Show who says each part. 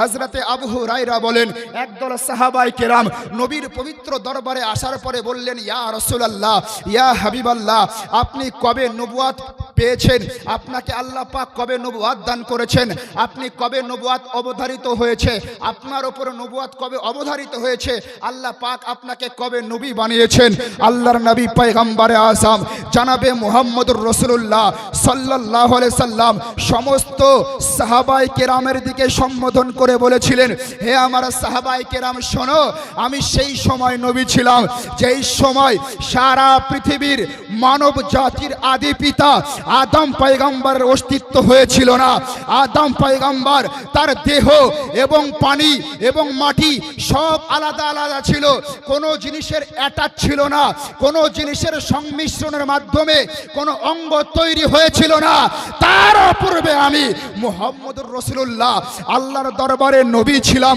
Speaker 1: হযরতে আবু হুরায়রা বলেন, একদল সাহাবায়ে কেরাম নবীর পবিত্র দরবারে আসার পরে বললেন, ইয়া রাসূলুল্লাহ, ইয়া হাবিবাল্লাহ, আপনি কবে নবুয়ত পেয়েছেন? আপনাকে আল্লাহ পাক কবে নবুয়ত দান করেছেন? আপনি কবে নবুয়ত অবধারিত হয়েছে? আপনার উপর নবুয়ত কবে অবধারিত হয়েছে? আল্লাহ পাক আপনাকে কবে নবী বানিয়েছেন? আল্লাহর নবী পয়গম্বরে আযম জনাবে মুহাম্মদুর রাসূলুল্লাহ সাল্লাল্লাহু আলাইহি সাল্লাম সমস্ত সাহাবায়ে কেরামের দিকে সম্বোধন করে বলেছিলেন, হে আমার সাহাবায়ে কেরাম শোনো, আমি সেই সময় নবী ছিলাম যেই সময় সারা পৃথিবীর মানব জাতির আদি পিতা আদম পয়গম্বরের অস্তিত্ব হয়েছিল না। আদম পয়গম্বর তার দেহ এবং পানি এবং মাটি সব আলাদা আলাদা ছিল, কোনো জিনিসের অ্যাটাচ ছিল না, কোনো জিনিসের সংমিশ্রণের মাধ্যমে কোনো অঙ্গ তৈরি হয়েছিল না। তার পূর্বে আমি মুহাম্মদুর রাসূলুল্লাহ আল্লাহর দরবারে নবী ছিলাম।